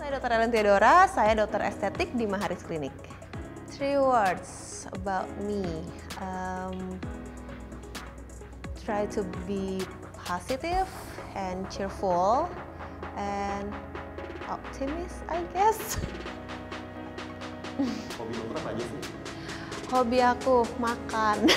Saya Dr. Ellen Theodora, saya dokter estetik di Maharis Clinic. 3 words about me. Try to be positive and cheerful and optimist, I guess. Hobi dokter apa aja sih? Hobi aku makan.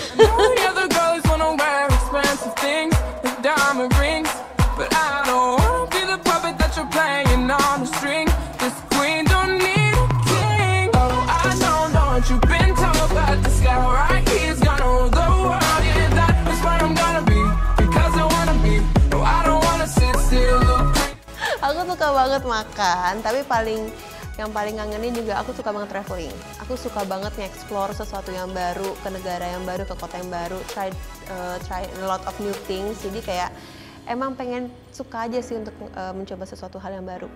But I don't wanna be the puppet that you're playing on the string. This queen don't need a king. Oh, I know what you've been told, but this guy right here is gonna rule the world. Yeah, that is what I'm gonna be, because I wanna be. No, I don't wanna sit still. Aku suka banget makan, tapi yang paling ngangenin juga aku suka banget traveling. Aku suka banget nge-explore sesuatu yang baru, ke negara yang baru, ke kota yang baru, try a lot of new things. Jadi kayak emang pengen suka aja sih untuk mencoba sesuatu hal yang baru.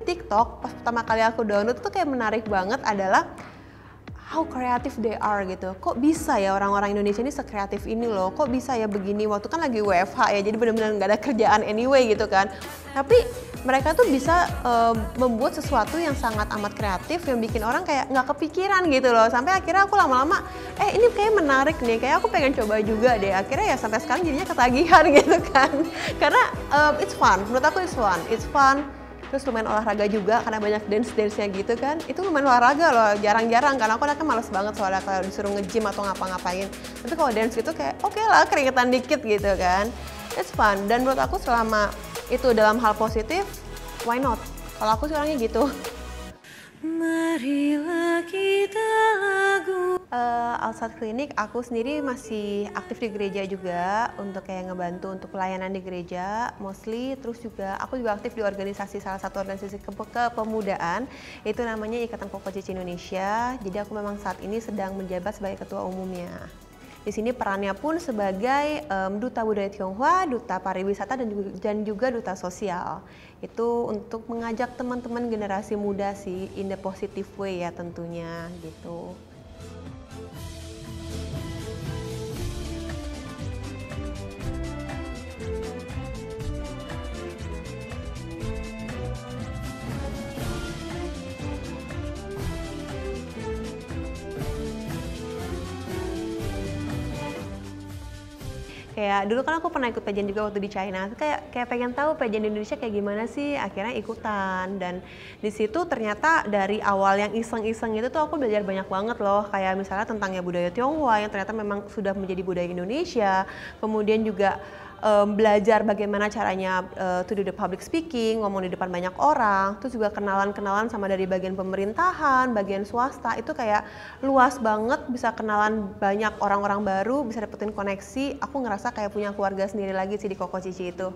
TikTok pas pertama kali aku download tuh kayak menarik banget adalah how creative they are gitu. Kok bisa ya orang-orang Indonesia ini sekreatif ini loh, kok bisa ya begini, waktu kan lagi WFH ya, jadi benar-benar nggak ada kerjaan anyway gitu kan. Tapi mereka tuh bisa membuat sesuatu yang sangat amat kreatif, yang bikin orang kayak nggak kepikiran gitu loh. Sampai akhirnya aku lama-lama, ini kayak menarik nih, kayak aku pengen coba juga deh. Akhirnya ya sampai sekarang jadinya ketagihan gitu kan. Karena it's fun, menurut aku it's fun. Terus lumayan olahraga juga karena banyak dance-nya gitu kan. Itu lumayan olahraga loh, jarang-jarang karena aku kan males banget soalnya kalau disuruh nge-gym atau ngapa-ngapain. Tapi kalau dance gitu kayak oke lah, keringetan dikit gitu kan. It's fun, dan menurut aku selama itu dalam hal positif, why not? Kalau aku sih orangnya gitu. Marilah kita lagu. Outside Clinic, aku sendiri masih aktif di gereja juga untuk kayak ngebantu untuk pelayanan di gereja mostly. Terus juga aku juga aktif di organisasi, salah satu organisasi kepemudaan, itu namanya Ikatan Koko Cici Indonesia. Jadi aku memang saat ini sedang menjabat sebagai ketua umumnya. Di sini perannya pun sebagai duta budaya Tionghoa, duta pariwisata dan juga duta sosial. Itu untuk mengajak teman-teman generasi muda sih in the positive way ya tentunya gitu. Kayak dulu kan aku pernah ikut pageant juga waktu di China, kayak pengen tahu pageant di Indonesia kayak gimana sih, akhirnya ikutan. Dan di situ ternyata dari awal yang iseng-iseng itu tuh aku belajar banyak banget loh, kayak misalnya tentang ya budaya Tionghoa yang ternyata memang sudah menjadi budaya Indonesia. Kemudian juga belajar bagaimana caranya to do the public speaking, ngomong di depan banyak orang. Terus juga kenalan-kenalan sama dari bagian pemerintahan, bagian swasta, itu kayak luas banget, bisa kenalan banyak orang-orang baru, bisa dapetin koneksi. Aku ngerasa kayak punya keluarga sendiri lagi sih di Koko Cici itu.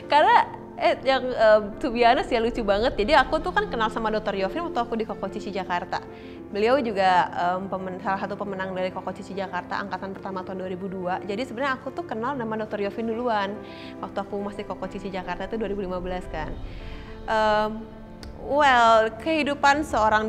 Karena yang to be honest ya lucu banget. Jadi aku tuh kan kenal sama Dr. Yovin waktu aku di Koko Cici Jakarta. Beliau juga salah satu pemenang dari Koko Cici Jakarta angkatan pertama tahun 2002. Jadi sebenarnya aku tuh kenal nama Dr. Yovin duluan waktu aku masih Koko Cici Jakarta itu 2015 kan. Well, kehidupan seorang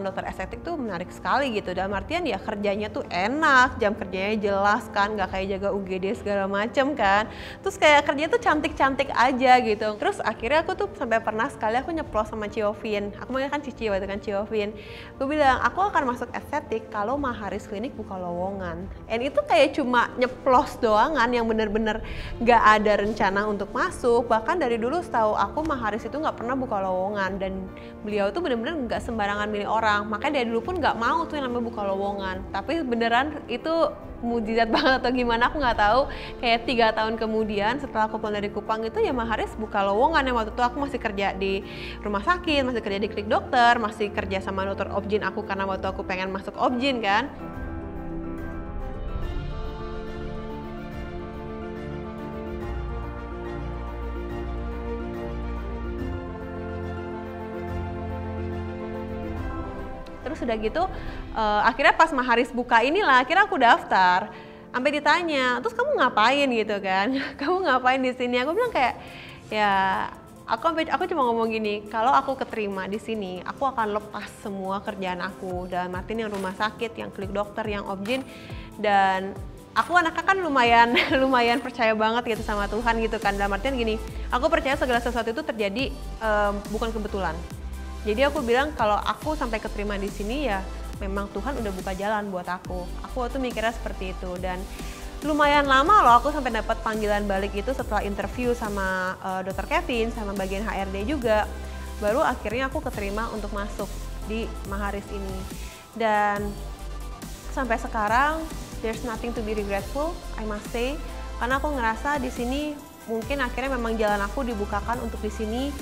dokter estetik tuh menarik sekali gitu. Dalam artian ya kerjanya tuh enak, jam kerjanya jelas kan, nggak kayak jaga UGD segala macem kan. Terus kayak kerjanya tuh cantik-cantik aja gitu. Terus akhirnya aku tuh sampai pernah sekali aku nyeplos sama Ciovin. Aku manggil kan Cici waktu kan Ciovin. Aku bilang aku akan masuk estetik kalau Maharis Clinic buka lowongan. And itu kayak cuma nyeplos doangan yang bener-bener nggak ada rencana untuk masuk. Bahkan dari dulu setahu aku Maharis itu nggak pernah buka lowongan. Dan beliau tuh bener-bener nggak sembarangan milih orang, makanya dari dulu pun nggak mau tuh yang namanya buka lowongan. Tapi beneran itu mujizat banget atau gimana aku nggak tahu, kayak 3 tahun kemudian setelah aku pulang dari Kupang itu ya Maharis buka lowongan. Yang waktu itu aku masih kerja di rumah sakit, masih kerja di klinik dokter, masih kerja sama dokter Obgyn aku karena waktu aku pengen masuk Obgyn kan. Terus udah gitu, akhirnya pas Maharis buka inilah, akhirnya aku daftar. Sampai ditanya, terus kamu ngapain gitu kan? Kamu ngapain di sini? Aku bilang kayak, Ya, aku cuma ngomong gini, kalau aku keterima di sini, aku akan lepas semua kerjaan aku. Dan Martin yang rumah sakit, yang klik dokter, yang objin, dan aku anaknya kan lumayan lumayan percaya banget gitu sama Tuhan gitu kan. Dalam artian gini, aku percaya segala sesuatu itu terjadi bukan kebetulan. Jadi aku bilang kalau aku sampai keterima di sini ya memang Tuhan udah buka jalan buat aku. Aku tuh mikirnya seperti itu dan lumayan lama loh aku sampai dapat panggilan balik itu setelah interview sama Dr. Kevin sama bagian HRD juga. Baru akhirnya aku keterima untuk masuk di Maharis ini. Dan sampai sekarang there's nothing to be regretful, I must say. Karena aku ngerasa di sini mungkin akhirnya memang jalan aku dibukakan untuk di sini.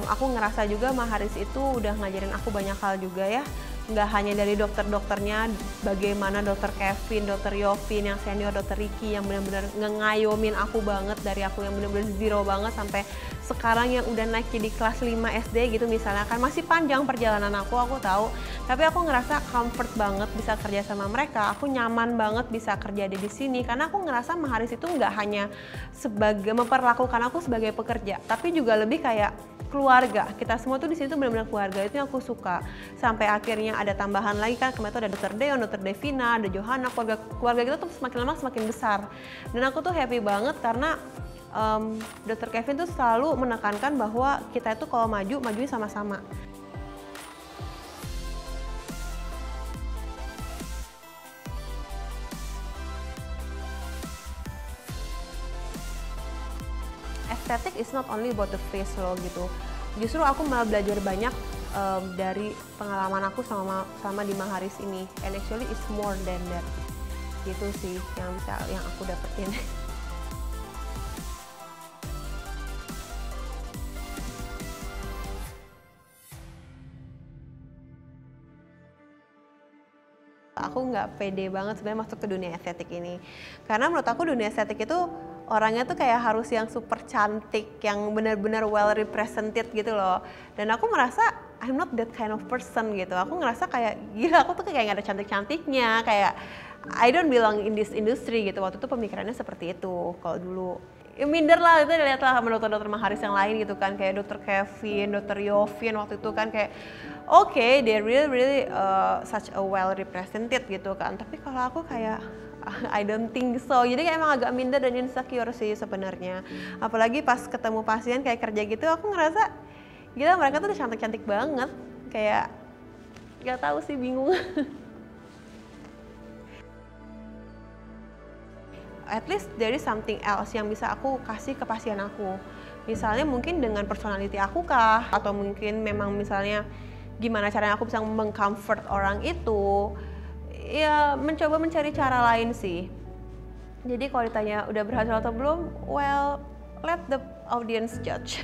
Aku ngerasa juga Maharis itu udah ngajarin aku banyak hal juga ya. Nggak hanya dari dokter-dokternya, bagaimana dokter Kevin, dokter Yovin, yang senior, dokter Ricky yang benar-benar ngengayomin aku banget dari aku yang benar-benar zero banget sampai sekarang yang udah naik jadi kelas 5 SD gitu misalnya kan masih panjang perjalanan aku tahu, tapi aku ngerasa comfort banget bisa kerja sama mereka, aku nyaman banget bisa kerja di sini karena aku ngerasa Maharis itu nggak hanya sebagai memperlakukan aku sebagai pekerja, tapi juga lebih kayak keluarga. Kita semua tuh di sini tuh benar-benar keluarga, itu yang aku suka. Sampai akhirnya ada tambahan lagi kan, kemarin tuh ada Dr. Deon, Dr. Devina, ada Johanna, keluarga kita tuh semakin lama semakin besar. Dan aku tuh happy banget karena Dr. Kevin tuh selalu menekankan bahwa kita itu kalau maju, majuin sama-sama. Estetik is not only about the face loh gitu. Justru aku malah belajar banyak dari pengalaman aku sama di Maharis ini. And actually it's more than that. Gitu sih yang aku dapetin. Aku nggak pede banget sebenarnya masuk ke dunia estetik ini. Karena menurut aku dunia estetik itu orangnya tuh kayak harus yang super cantik, yang benar-benar well represented gitu loh. Dan aku merasa I'm not that kind of person gitu. Aku ngerasa kayak gila, aku tuh kayak nggak ada cantik-cantiknya, kayak I don't belong in this industry gitu. Waktu itu pemikirannya seperti itu kalau dulu. Ya minder lah, itu lihatlah sama dokter-dokter Maharis yang lain gitu kan, kayak dokter Kevin, dokter Yovin waktu itu kan kayak okay, they're really such a well represented gitu kan. Tapi kalau aku kayak I don't think so. Jadi kayak emang agak minder dan insecure sih sebenarnya. Apalagi pas ketemu pasien kayak kerja gitu, aku ngerasa gila mereka tuh udah cantik-cantik banget. Kayak gak tahu sih, bingung. At least there is something else yang bisa aku kasih ke pasien aku. Misalnya mungkin dengan personality aku kah, atau mungkin memang misalnya gimana caranya aku bisa mengcomfort orang itu. Ya mencoba mencari cara lain sih. Jadi kalau ditanya udah berhasil atau belum, well let the audience judge.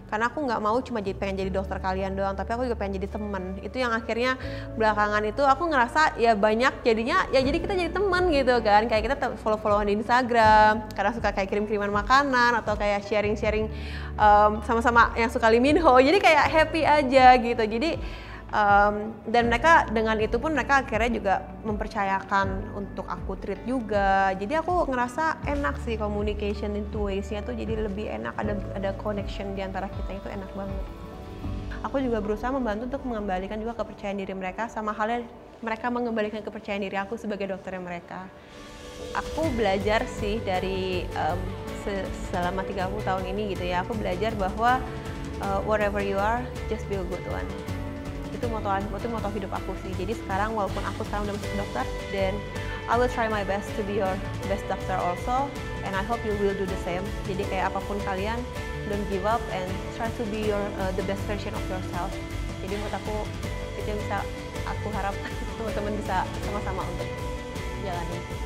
Karena aku nggak mau cuma pengen jadi dokter kalian doang, tapi aku juga pengen jadi teman. Itu yang akhirnya belakangan itu aku ngerasa ya banyak jadinya, ya jadi kita jadi teman gitu kan. Kayak kita follow-followan di Instagram, karena suka kayak kirim-kiriman makanan atau kayak sharing-sharing sama-sama yang suka Lee Min Ho. Jadi kayak happy aja gitu. Jadi dan mereka dengan itu pun mereka akhirnya juga mempercayakan untuk aku treat juga. Jadi aku ngerasa enak sih communication in two ways-nya tuh jadi lebih enak, ada connection di antara kita, itu enak banget. Aku juga berusaha membantu untuk mengembalikan juga kepercayaan diri mereka, sama halnya mereka mengembalikan kepercayaan diri aku sebagai dokternya mereka. Aku belajar sih dari selama 30 tahun ini gitu ya, aku belajar bahwa wherever you are, just be a good one. Itu moto hidup aku sih. Jadi sekarang walaupun aku sekarang udah masuk dokter, then I will try my best to be your best doctor also, and I hope you will do the same. Jadi kayak apapun kalian, don't give up and try to be the best version of yourself. Jadi menurut aku itu yang bisa aku harap teman-teman bisa sama-sama untuk jalanin.